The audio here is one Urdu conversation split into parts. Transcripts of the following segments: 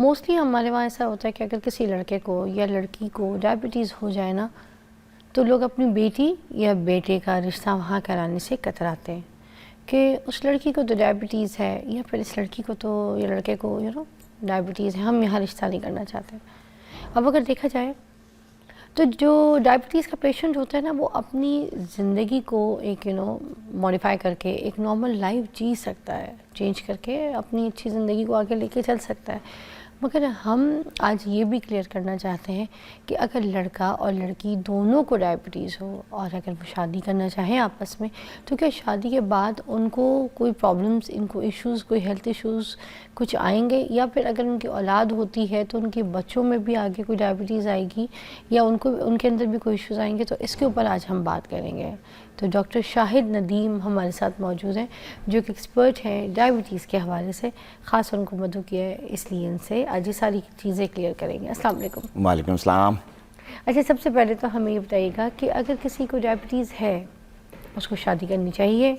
موسٹلی ہمارے وہاں ایسا ہوتا ہے کہ اگر کسی لڑکے کو یا لڑکی کو ڈائبٹیز ہو جائے نا، تو لوگ اپنی بیٹی یا بیٹے کا رشتہ وہاں کرانے سے کتراتے ہیں کہ اس لڑکی کو تو ڈائبٹیز ہے، یا پھر اس لڑکی کو تو یا لڑکے کو ڈائبٹیز ہے، ہم یہاں رشتہ نہیں کرنا چاہتے۔ اب اگر دیکھا جائے تو جو ڈائبٹیز کا پیشنٹ ہوتا ہے نا، وہ اپنی زندگی کو ایک موڈیفائی کر کے ایک نارمل لائف جی سکتا ہے، چینج کر کے اپنی اچھی زندگی کو آگے لے کے چل سکتا ہے۔ مگر ہم آج یہ بھی کلیئر کرنا چاہتے ہیں کہ اگر لڑکا اور لڑکی دونوں کو ڈائبٹیز ہو اور اگر وہ شادی کرنا چاہیں آپس میں، تو کیا شادی کے بعد ان کو کوئی پرابلمز، ان کو ایشوز، کوئی ہیلتھ ایشوز کچھ آئیں گے، یا پھر اگر ان کی اولاد ہوتی ہے تو ان کے بچوں میں بھی آگے کوئی ڈائبٹیز آئے گی، یا ان کے اندر بھی کوئی ایشوز آئیں گے؟ تو اس کے اوپر آج ہم بات کریں گے۔ تو ڈاکٹر شاہد ندیم ہمارے ساتھ موجود ہیں، جو کہ ایکسپرٹ ہیں ڈائبٹیز کے حوالے سے، خاص ان کو مدعو کیا ہے اس لیے ان سے آج یہ ساری چیزیں کلیئر کریں گے۔ السلام علیکم۔ وعلیکم السلام۔ اچھا، سب سے پہلے تو ہمیں یہ بتائیے گا کہ اگر کسی کو ڈائبٹیز ہے، اس کو شادی کرنی چاہیے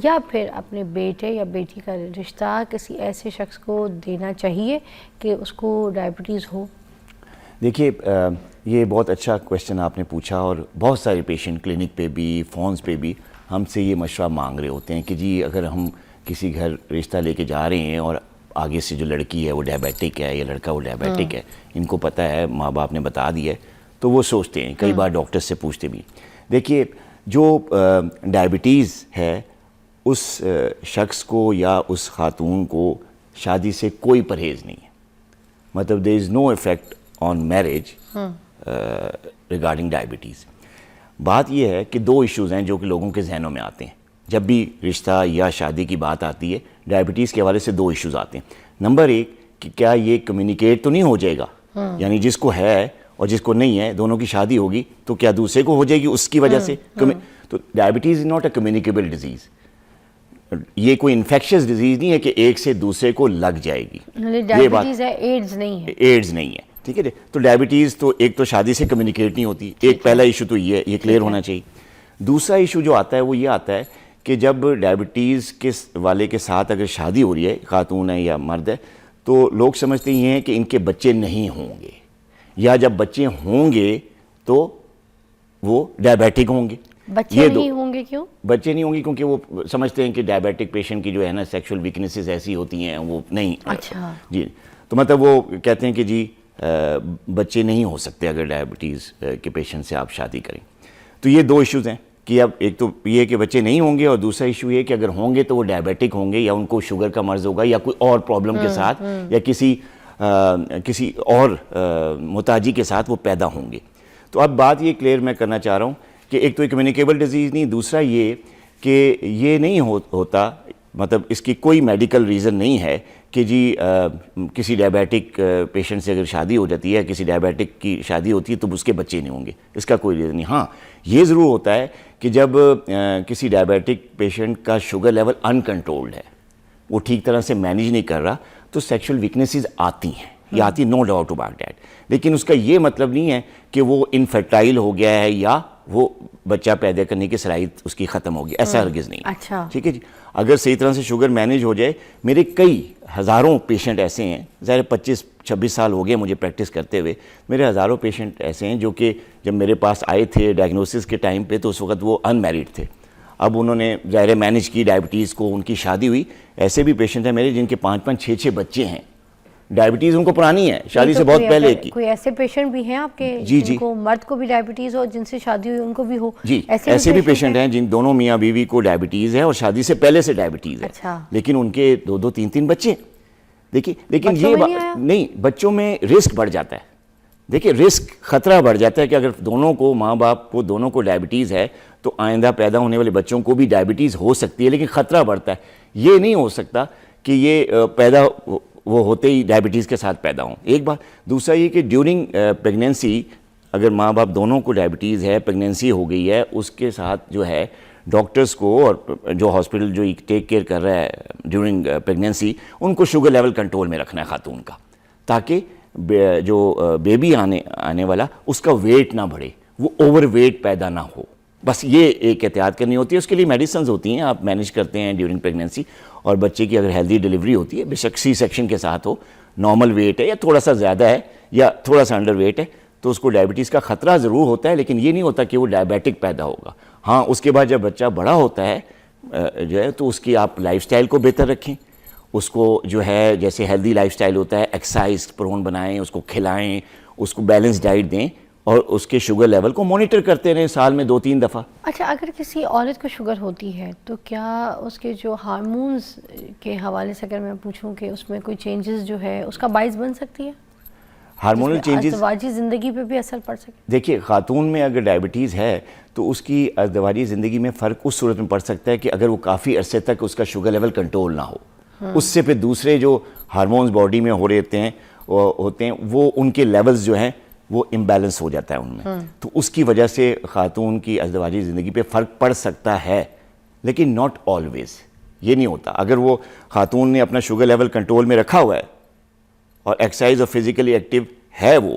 یا پھر اپنے بیٹے یا بیٹی کا رشتہ کسی ایسے شخص کو دینا چاہیے کہ اس کو ڈائبٹیز ہو؟ دیکھیے، یہ بہت اچھا کویشچن آپ نے پوچھا، اور بہت سارے پیشنٹ کلینک پہ بھی، فونز پہ بھی ہم سے یہ مشورہ مانگ رہے ہوتے ہیں کہ جی اگر ہم کسی گھر رشتہ لے کے جا رہے ہیں اور آگے سے جو لڑکی ہے وہ ڈائبیٹک ہے یا لڑکا وہ ڈائبیٹک ہے، ان کو پتہ ہے، ماں باپ نے بتا دیا ہے، تو وہ سوچتے ہیں، کئی بار ڈاکٹر سے پوچھتے بھی۔ دیکھیے، جو ڈائبٹیز ہے اس شخص کو یا اس خاتون کو شادی سے کوئی پرہیز نہیں ہے، مطلب there is no effect on marriage regarding diabetes. بات یہ ہے کہ دو ایشوز ہیں جو کہ لوگوں کے ذہنوں میں آتے ہیں جب بھی رشتہ یا شادی کی بات آتی ہے۔ ڈائبٹیز کے حوالے سے دو ایشوز آتے ہیں۔ نمبر ایک کہ کیا یہ کمیونیکیٹ تو نہیں ہو جائے گا، یعنی جس کو ہے اور جس کو نہیں ہے دونوں کی شادی ہوگی تو کیا دوسرے کو ہو جائے گی اس کی وجہ سے؟ تو diabetes is not a communicable disease, یہ کوئی انفیکشس ڈیزیز نہیں ہے کہ ایک سے دوسرے کو لگ جائے گی۔ ڈائبٹیز ہے، ایڈز نہیں ہے۔ ایڈز نہیں ہے، ٹھیک ہے۔ تو ڈائبٹیز تو ایک تو شادی سے کمیونیکیٹ نہیں ہوتی، ایک پہلا ایشو تو یہ کلیئر ہونا چاہیے۔ دوسرا ایشو جو آتا ہے وہ یہ آتا ہے کہ جب ڈائبٹیز کے والے کے ساتھ اگر شادی ہو رہی ہے، خاتون ہے یا مرد ہے، تو لوگ سمجھتے یہ ہیں کہ ان کے بچے نہیں ہوں گے، یا جب بچے ہوں گے تو وہ ڈائبیٹک ہوں گے۔ بچے نہیں ہوں گے کیوں؟ بچے نہیں ہوں گے کیونکہ وہ سمجھتے ہیں کہ ڈائبیٹک پیشنٹ کی جو ہے نا سیکشول ویکنیسز ایسی ہوتی ہیں، وہ نہیں۔ اچھا جی، تو مطلب وہ کہتے ہیں کہ جی بچے نہیں ہو سکتے اگر ڈائبٹیز کے پیشنٹ سے آپ شادی کریں۔ تو یہ دو ایشوز ہیں کہ اب ایک تو یہ کہ بچے نہیں ہوں گے، اور دوسرا ایشو یہ کہ اگر ہوں گے تو وہ ڈائبیٹک ہوں گے، یا ان کو شوگر کا مرض ہوگا، یا کوئی اور پرابلم کے ساتھ، یا کسی اور محتاجی کے ساتھ وہ پیدا ہوں گے۔ تو اب بات یہ کلیئر میں کرنا چاہ رہا ہوں کہ ایک تو ایک کمیونیکیبل ڈیزیز نہیں، دوسرا یہ کہ یہ نہیں ہوتا، مطلب اس کی کوئی میڈیکل ریزن نہیں ہے کہ جی کسی ڈائبیٹک پیشنٹ سے اگر شادی ہو جاتی ہے، کسی ڈائبیٹک کی شادی ہوتی ہے تو اس کے بچے نہیں ہوں گے، اس کا کوئی ریزن نہیں۔ ہاں یہ ضرور ہوتا ہے کہ جب کسی ڈائبیٹک پیشنٹ کا شوگر لیول انکنٹرولڈ ہے، وہ ٹھیک طرح سے مینیج نہیں کر رہا، تو سیکشول ویکنیسز آتی ہیں، یہ آتی، نو ڈاؤٹ اباؤٹ دیٹ، لیکن اس کا یہ مطلب نہیں ہے کہ وہ انفرٹائل ہو گیا ہے یا وہ بچہ پیدا کرنے کی صلاحیت اس کی ختم ہوگی، ایسا ہرگز نہیں۔ اچھا، ٹھیک ہے جی، اگر صحیح طرح سے شوگر مینیج ہو جائے، میرے کئی ہزاروں پیشنٹ ایسے ہیں، ظاہر 25-26 سال ہو گئے مجھے پریکٹس کرتے ہوئے، میرے ہزاروں پیشنٹ ایسے ہیں جو کہ جب میرے پاس آئے تھے ڈائگنوسس کے ٹائم پہ تو اس وقت وہ ان میرڈ تھے، اب انہوں نے ظاہر مینیج کی ڈائبٹیز کو، ان کی شادی ہوئی۔ ایسے بھی پیشنٹ ہیں میرے جن کے 5-5 6-6 بچے ہیں، ڈائبٹیز ان کو پرانی ہے، شادی سے بہت پہلے کی۔ کوئی ایسے پیشنٹ بھی ہیں آپ کے جن کو مرد کو بھی ڈائبٹیز ہو، جن سے شادی ہوئی ان کو بھی ہو؟ جی، ایسے بھی پیشنٹ ہیں جن دونوں میاں بیوی کو ڈائبٹیز ہے اور شادی سے پہلے سے ڈائبٹیز ہے، لیکن ان کے 2-3 بچے۔ دیکھیے لیکن یہ نہیں، بچوں میں رسک بڑھ جاتا ہے۔ دیکھیے رسک، خطرہ بڑھ جاتا ہے کہ اگر دونوں کو، ماں باپ کو دونوں کو ڈائبٹیز ہے تو آئندہ پیدا ہونے والے بچوں کو بھی ڈائبٹیز ہو سکتی ہے، لیکن خطرہ بڑھتا ہے۔ یہ نہیں ہو سکتا کہ یہ پیدا وہ ہوتے ہی ڈائبٹیز کے ساتھ پیدا ہوں، ایک بات۔ دوسرا یہ کہ ڈیورنگ پریگنینسی اگر ماں باپ دونوں کو ڈائبٹیز ہے، پریگنینسی ہو گئی ہے، اس کے ساتھ جو ہے ڈاکٹرز کو اور جو ہاسپٹل جو ٹیک کیئر کر رہا ہے ڈیورنگ پریگنینسی، ان کو شوگر لیول کنٹرول میں رکھنا ہے خاتون کا، تاکہ جو بیبی آنے والا اس کا ویٹ نہ بڑھے، وہ اوور ویٹ پیدا نہ ہو۔ بس یہ ایک احتیاط کرنی ہوتی ہے، اس کے لیے میڈیسنز ہوتی ہیں، آپ مینیج کرتے ہیں ڈیورنگ پریگنینسی، اور بچے کی اگر ہیلدی ڈیلیوری ہوتی ہے، بے شک سی سیکشن کے ساتھ ہو نارمل ویٹ ہے یا تھوڑا سا زیادہ ہے یا تھوڑا سا انڈر ویٹ ہے تو اس کو ڈائبٹیز کا خطرہ ضرور ہوتا ہے, لیکن یہ نہیں ہوتا کہ وہ ڈائبیٹک پیدا ہوگا. ہاں اس کے بعد جب بچہ بڑا ہوتا ہے جو ہے تو اس کی آپ لائف سٹائل کو بہتر رکھیں, اس کو جو ہے جیسے ہیلدی لائف سٹائل ہوتا ہے ایکسرسائز پرون بنائیں, اس کو کھلائیں, اس کو بیلنس ڈائٹ دیں اور اس کے شوگر لیول کو مانیٹر کرتے رہیں سال میں 2-3 دفعہ. اچھا, اگر کسی عورت کو شوگر ہوتی ہے تو کیا اس کے جو ہارمونز کے حوالے سے اگر میں پوچھوں کہ اس میں کوئی چینجز جو ہے اس کا باعث بن سکتی ہے, ہارمونل چینجز ازدواجی زندگی پہ بھی اثر پڑ سکتا ہے؟ دیکھیے خاتون میں اگر ڈائبٹیز ہے تو اس کی ازدواجی زندگی میں فرق اس صورت میں پڑ سکتا ہے کہ اگر وہ کافی عرصے تک اس کا شوگر لیول کنٹرول نہ ہو, اس سے پھر دوسرے جو ہارمونز باڈی میں ہوتے ہیں وہ ان کے لیولز جو ہیں وہ امبیلنس ہو جاتا ہے ان میں, تو اس کی وجہ سے خاتون کی ازدواجی زندگی پہ فرق پڑ سکتا ہے, لیکن ناٹ آلویز. یہ نہیں ہوتا. اگر وہ خاتون نے اپنا شوگر لیول کنٹرول میں رکھا ہوا ہے اور ایکسرسائز اور فزیکلی ایکٹیو ہے, وہ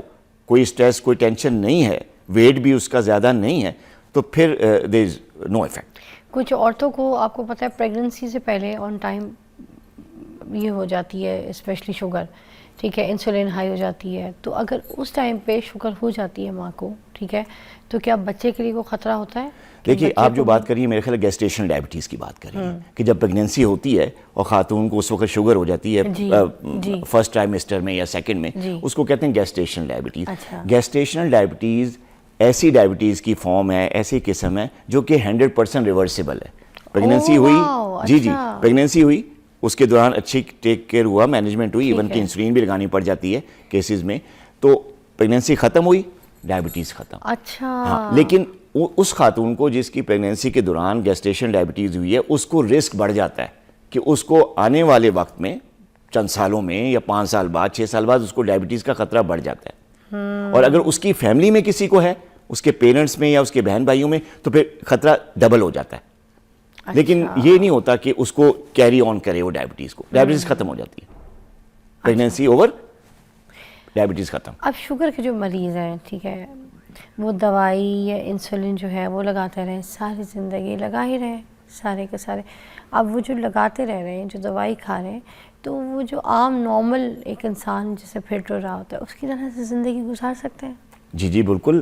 کوئی سٹریس کوئی ٹینشن نہیں ہے, ویٹ بھی اس کا زیادہ نہیں ہے, تو پھر دیر از نو افیکٹ. کچھ عورتوں کو آپ کو پتہ ہے پریگننسی سے پہلے آن ٹائم یہ ہو جاتی ہے اسپیشلی شوگر, ٹھیک ہے, انسولین ہائی ہو جاتی ہے, تو اگر اس ٹائم پہ شوگر ہو جاتی ہے ماں کو, ٹھیک ہے, تو کیا بچے کے لیے کوئی خطرہ ہوتا ہے؟ دیکھیے آپ جو بات کر رہی ہیں میرے خیال ہے گیسٹیشنل ڈائبٹیز کی بات کر رہی ہیں کہ جب پریگننسی ہوتی ہے اور خاتون کو اس وقت شوگر ہو جاتی ہے فرسٹ ٹرائمیسٹر میں یا سیکنڈ میں, اس کو کہتے ہیں گیسٹیشنل ڈائبٹیز. گیسٹیشنل ڈائبٹیز ایسی ڈائبٹیز کی فارم ہے, ایسی قسم ہے جو کہ 100% ریورسیبل ہے. پریگننسی ہوئی, جی پریگننسی ہوئی, اس کے دوران اچھی ٹیک کیئر ہوا, مینجمنٹ ہوئی, ایون کہ انسولین بھی لگانی پڑ جاتی ہے کیسز میں, تو پریگننسی ختم ہوئی, ڈائبٹیز ختم. اچھا. ہاں, لیکن اس خاتون کو جس کی پریگننسی کے دوران گیسٹیشن ڈائبٹیز ہوئی ہے اس کو رسک بڑھ جاتا ہے کہ اس کو آنے والے وقت میں چند سالوں میں یا 5 سال بعد 6 سال بعد اس کو ڈائبٹیز کا خطرہ بڑھ جاتا ہے. اور اگر اس کی فیملی میں کسی کو ہے, اس کے پیرنٹس میں یا اس کے بہن بھائیوں میں, تو پھر خطرہ ڈبل ہو جاتا ہے. لیکن یہ نہیں ہوتا کہ اس کو کیری آن کرے وہ ڈائبٹیز کو, ڈائبٹیز ختم ہو جاتی ہے, پریگننسی اوور, ڈائبٹیز ختم. اب شوگر کے جو مریض ہیں, ٹھیک ہے, وہ دوائی یا انسولین جو ہے وہ لگاتے رہیں, ساری زندگی لگا ہی رہے سارے کے سارے. اب وہ جو لگاتے رہ رہے ہیں, جو دوائی کھا رہے ہیں, تو وہ جو عام نارمل ایک انسان جسے پھر رہا ہوتا ہے اس کی طرح سے زندگی گزار سکتے ہیں؟ جی بالکل.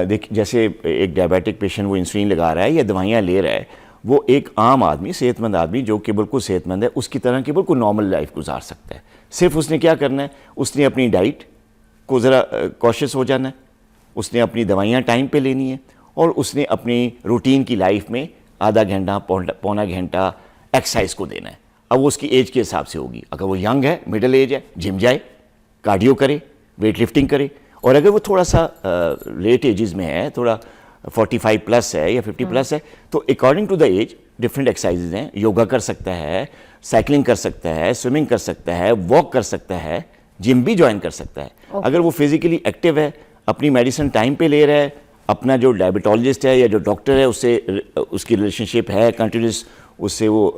دیکھ جیسے ایک ڈائبیٹک پیشنٹ وہ انسولین لگا رہا ہے یا دوائیاں لے رہا ہے, وہ ایک عام آدمی, صحت مند آدمی جو کہ بالکل صحت مند ہے, اس کی طرح کی بالکل نارمل لائف گزار سکتا ہے. صرف اس نے کیا کرنا ہے, اس نے اپنی ڈائٹ کو ذرا کوشش ہو جانا ہے, اس نے اپنی دوائیاں ٹائم پہ لینی ہے, اور اس نے اپنی روٹین کی لائف میں آدھا گھنٹہ پونا گھنٹہ ایکسرسائز کو دینا ہے. اب وہ اس کی ایج کے حساب سے ہوگی. اگر وہ ینگ ہے, مڈل ایج ہے, جم جائے, کارڈیو کرے, ویٹ لفٹنگ کرے. اور اگر وہ تھوڑا سا لیٹ ایجز میں ہے, تھوڑا 45 پلس ہے یا 50 پلس ہے, تو according to the age different exercises ہیں. یوگا کر سکتا ہے, سائیکلنگ کر سکتا ہے, سوئمنگ کر سکتا ہے, واک کر سکتا ہے, جم بھی جوائن کر سکتا ہے. اگر وہ فزیکلی ایکٹیو ہے, اپنی میڈیسن ٹائم پہ لے رہا ہے, اپنا جو ڈائبٹالوجسٹ ہے یا جو ڈاکٹر ہے اس سے اس کی ریلیشن شپ ہے کنٹینیوس, اس سے وہ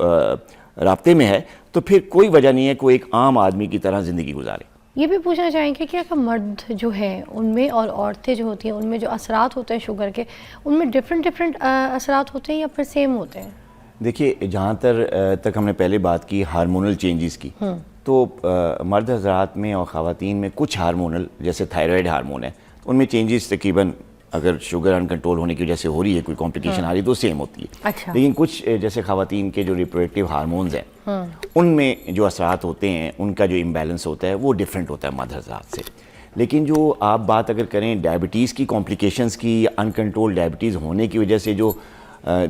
رابطے میں ہے, تو پھر کوئی وجہ نہیں ہے کہ وہ ایک عام آدمی کی طرح زندگی گزارے. یہ بھی پوچھنا چاہیں گے کہ مرد جو ہے ان میں اور عورتیں جو ہوتی ہیں ان میں جو اثرات ہوتے ہیں شوگر کے, ان میں ڈفرینٹ اثرات ہوتے ہیں یا پھر سیم ہوتے ہیں؟ دیکھیے جہاں تک ہم نے پہلے بات کی ہارمونل چینجز کی, تو مرد حضرات میں اور خواتین میں کچھ ہارمونل جیسے تھائرائڈ ہارمون ہے, ان میں چینجز تقریباً اگر شوگر ان کنٹرول ہونے کی وجہ سے ہو رہی ہے, کوئی کمپلیکیشن آ رہی ہے تو سیم ہوتی ہے. لیکن کچھ جیسے خواتین کے جو ریپروڈکٹیو ہارمونز ہیں ان میں جو اثرات ہوتے ہیں, ان کا جو امبیلنس ہوتا ہے وہ ڈیفرنٹ ہوتا ہے مرد حضرات سے. لیکن جو آپ بات اگر کریں ڈائبٹیز کی کمپلیکیشنز کی, یا ان کنٹرول ڈائبٹیز ہونے کی وجہ سے جو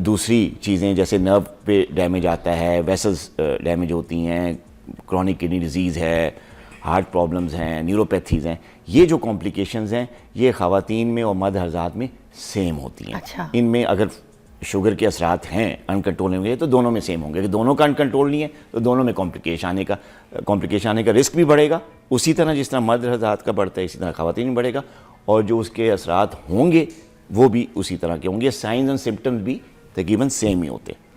دوسری چیزیں جیسے نرو پہ ڈیمیج آتا ہے, ویسلز ڈیمیج ہوتی ہیں, کرونک کڈنی ڈیزیز ہے, ہارٹ پرابلمز ہیں, نیوروپیتھیز ہیں, یہ جو کمپلیکیشنز ہیں یہ خواتین میں اور مرد حضرات میں سیم ہوتی ہیں. ان میں اگر شوگر کے اثرات ہیں ان کنٹرول ہوں گے تو دونوں میں سیم ہوں گے. اگر دونوں کا ان کنٹرول نہیں ہے تو دونوں میں کمپلیکیشن آنے کا رسک بھی بڑھے گا, اسی طرح جس طرح مرد حضرات کا بڑھتا ہے اسی طرح خواتین میں بڑھے گا, اور جو اس کے اثرات ہوں گے وہ بھی اسی طرح کے ہوں گے. سائنز اینڈ سمپٹمز بھی تقریباً سیم ہی ہوتے ہیں.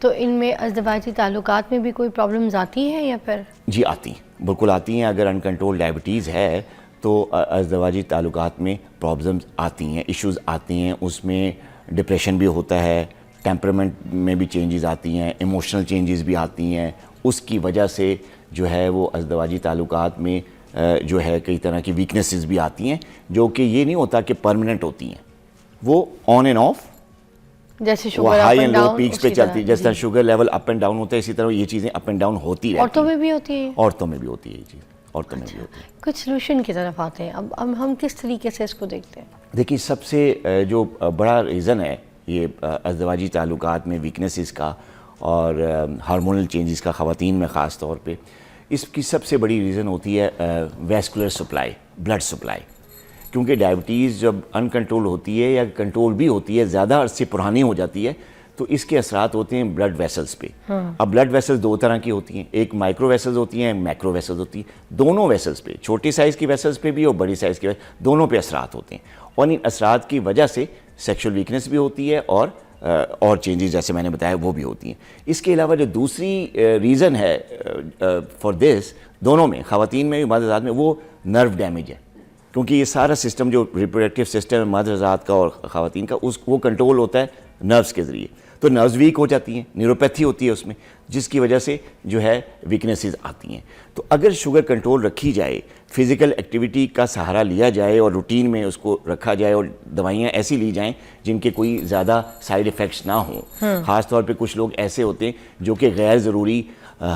تو ان میں ازدواجی تعلقات میں بھی کوئی پرابلمز آتی ہیں یا پھر؟ جی آتی ہیں, بالکل آتی ہیں. اگر ان کنٹرول ڈائبٹیز ہے تو ازدواجی تعلقات میں پرابلمز آتی ہیں, ایشوز آتی ہیں. اس میں ڈپریشن بھی ہوتا ہے, ٹیمپرمنٹ میں بھی چینجز آتی ہیں, ایموشنل چینجز بھی آتی ہیں. اس کی وجہ سے جو ہے وہ ازدواجی تعلقات میں جو ہے کئی طرح کی ویکنیسز بھی آتی ہیں جو کہ یہ نہیں ہوتا کہ پرماننٹ ہوتی ہیں, وہ آن اینڈ آف, جیسے وہ sugar high up and and low down peaks پہ چلتی ہے, جس طرح sugar level up and down ہوتا ہے اسی طرح یہ چیزیں اپ اینڈ ڈاؤن ہوتی رہتی ہیں. عورتوں میں بھی ہوتی ہے, عورتوں میں بھی ہوتی ہے یہ چیز, عورتوں میں بھی ہوتی ہے. کچھ سلوشن کی طرف آتے ہیں. اب ہم کس طریقے سے اس کو دیکھتے ہیں؟ دیکھیے سب سے جو بڑا ریزن ہے یہ ازدواجی تعلقات میں ویکنیسز کا اور ہارمونل چینجز کا خواتین میں خاص طور پہ, اس کی سب سے بڑی ریزن ہوتی ہے ویسکولر سپلائی, بلڈ سپلائی. کیونکہ ڈائبٹیز جب ان کنٹرول ہوتی ہے یا کنٹرول بھی ہوتی ہے, زیادہ عرصے پرانی ہو جاتی ہے, تو اس کے اثرات ہوتے ہیں بلڈ ویسلز پہ. اب بلڈ ویسلز دو طرح کی ہوتی ہیں, ایک مائکرو ویسلز ہوتی ہیں, ایک میکرو ویسلز ہوتی ہیں. دونوں ویسلز پہ, چھوٹے سائز کی ویسلز پہ بھی اور بڑی سائز کی دونوں پہ اثرات ہوتے ہیں, اور ان اثرات کی وجہ سے سیکشول ویکنس بھی ہوتی ہے اور چینجز جیسے میں نے بتایا وہ بھی ہوتی ہیں. اس کے علاوہ جو دوسری ریزن ہے فار دس, دونوں میں خواتین میں بھی مرد حضرات میں, وہ نرو ڈیمیج ہے. کیونکہ یہ سارا سسٹم جو ریپروڈکٹیو سسٹم ہے مرد حضرات کا اور خواتین کا, وہ کنٹرول ہوتا ہے نروز کے ذریعے. تو نروز ویک ہو جاتی ہیں, نیوروپیتھی ہوتی ہے اس میں, جس کی وجہ سے جو ہے ویکنیسز آتی ہیں. تو اگر شوگر کنٹرول رکھی جائے, فزیکل ایکٹیویٹی کا سہارا لیا جائے اور روٹین میں اس کو رکھا جائے, اور دوائیاں ایسی لی جائیں جن کے کوئی زیادہ سائیڈ ایفیکٹس نہ ہوں. خاص طور پہ کچھ لوگ ایسے ہوتے ہیں جو کہ غیر ضروری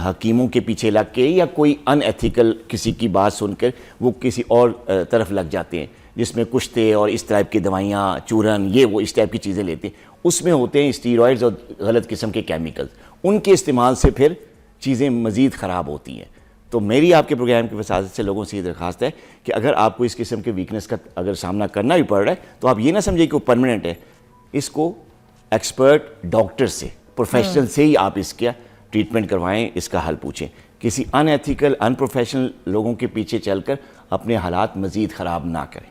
حکیموں کے پیچھے لگ کے یا کوئی ان ایتھیکل کسی کی بات سن کر وہ کسی اور طرف لگ جاتے ہیں, جس میں کشتے اور اس ٹائپ کی دوائیاں, چورن, یہ وہ اس ٹائپ کی چیزیں لیتے ہیں. اس میں ہوتے ہیں اسٹیرائڈز اور غلط قسم کے کیمیکلز, ان کے استعمال سے پھر چیزیں مزید خراب ہوتی ہیں. تو میری آپ کے پروگرام کی وساطت سے لوگوں سے یہ درخواست ہے کہ اگر آپ کو اس قسم کے ویکنس کا اگر سامنا کرنا بھی پڑ رہا ہے تو آپ یہ نہ سمجھیں کہ وہ پرماننٹ ہے. اس کو ایکسپرٹ ڈاکٹر سے, پروفیشنل سے ہی آپ اس کا ٹریٹمنٹ کروائیں, اس کا حل پوچھیں. کسی ان ایتھیکل, ان پروفیشنل لوگوں کے پیچھے چل کر اپنے حالات مزید خراب نہ کریں.